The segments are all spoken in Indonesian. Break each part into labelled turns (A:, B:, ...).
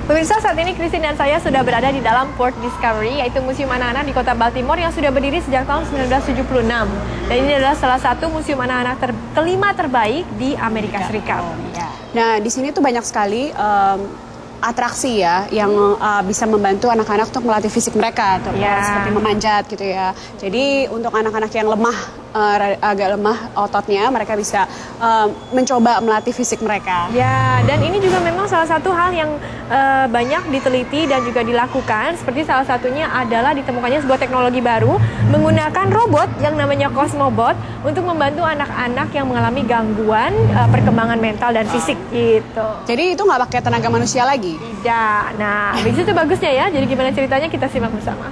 A: Pemirsa, saat ini Christine dan saya sudah berada di dalam Port Discovery, yaitu museum anak-anak di kota Baltimore yang sudah berdiri sejak tahun 1976. Dan ini adalah salah satu museum anak-anak kelima terbaik di Amerika Serikat.
B: Nah, di sini tuh banyak sekali atraksi ya yang bisa membantu anak-anak untuk melatih fisik mereka, seperti memanjat gitu ya. Jadi untuk anak-anak yang agak lemah ototnya, mereka bisa mencoba melatih fisik mereka.
A: Ya, dan ini juga memang salah satu hal yang banyak diteliti dan juga dilakukan. Seperti salah satunya adalah ditemukannya sebuah teknologi baru menggunakan robot yang namanya Cosmobot untuk membantu anak-anak yang mengalami gangguan perkembangan mental dan fisik gitu.
B: Jadi itu nggak pakai tenaga manusia lagi?
A: Tidak. Nah, begitu bagusnya ya. Jadi gimana ceritanya kita simak bersama.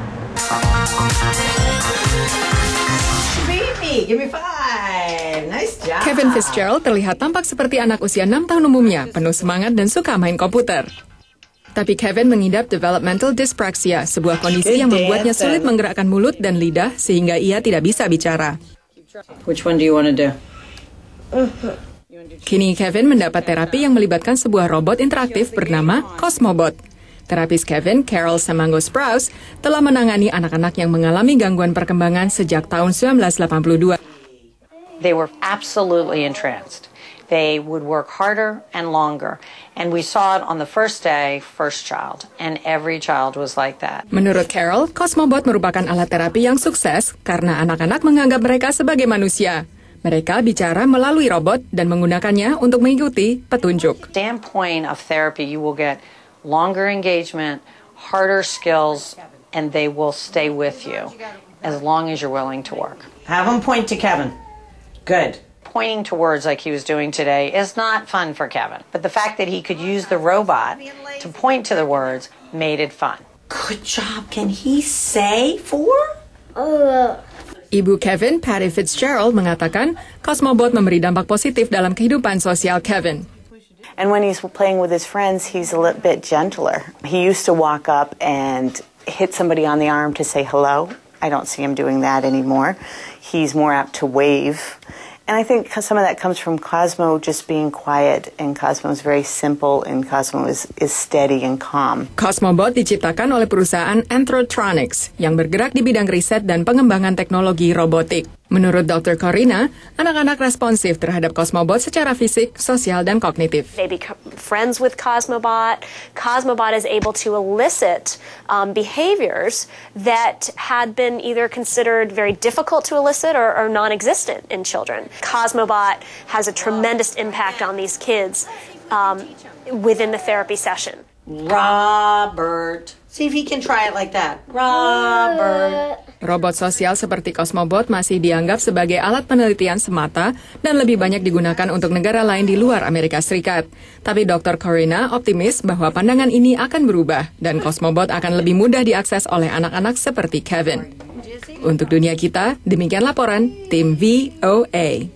C: Give me 5. Nice job.
D: Kevin Fitzgerald terlihat tampak seperti anak usia 6 tahun umumnya, penuh semangat dan suka main komputer. Tapi Kevin mengidap developmental dyspraxia, sebuah kondisi yang membuatnya sulit menggerakkan mulut dan lidah sehingga ia tidak bisa bicara.
C: Which one do you want to do?
D: Kini Kevin mendapat terapi yang melibatkan sebuah robot interaktif bernama Cosmobot. Terapis Kevin, Carol Samango-Sprouse, telah menangani anak-anak yang mengalami gangguan perkembangan sejak tahun 1982.
E: They were absolutely entranced. They would work harder and longer. And we saw it on the first day, first child. And every child was like that.
D: Menurut Carol, Cosmobot merupakan alat terapi yang sukses karena anak-anak menganggap mereka sebagai manusia. Mereka bicara melalui robot dan menggunakannya untuk mengikuti petunjuk.
E: Standpoint of therapy, you will get longer engagement, harder skills, and they will stay with you as long as you're willing to work.
C: Have him point to Kevin. Good.
E: Pointing to words like he was doing today is not fun for Kevin, but the fact that he could use the robot to point to the words made it fun.
C: Good job. Can he say 4?
D: Ibu Kevin, Patty Fitzgerald, mengatakan Cosmobot memberi dampak positif dalam kehidupan sosial Kevin.
F: And when he's playing with his friends, he's a little bit gentler. He used to walk up and hit somebody on the arm to say hello. I don't see him doing that anymore. He's more apt to wave. And I think some of that comes from Cosmo just being quiet, and Cosmo is very simple, and Cosmo is steady and calm.
D: Cosmobot diciptakan oleh perusahaan Anthrotronics yang bergerak di bidang riset dan pengembangan teknologi robotik. Menurut Dr. Corina, anak-anak responsif terhadap Cosmobot secara fisik, sosial, dan kognitif.
G: They become friends with Cosmobot. Cosmobot is able to elicit behaviors that had been either considered very difficult to elicit or non-existent in children. Cosmobot has a tremendous impact on these kids within the therapy session.
C: Robert. See if he can try it like that. Robert.
D: Robot sosial seperti Cosmobot masih dianggap sebagai alat penelitian semata dan lebih banyak digunakan untuk negara lain di luar Amerika Serikat. Tapi Dr. Corina optimis bahwa pandangan ini akan berubah dan Cosmobot akan lebih mudah diakses oleh anak-anak seperti Kevin. Untuk dunia kita, demikian laporan tim VOA.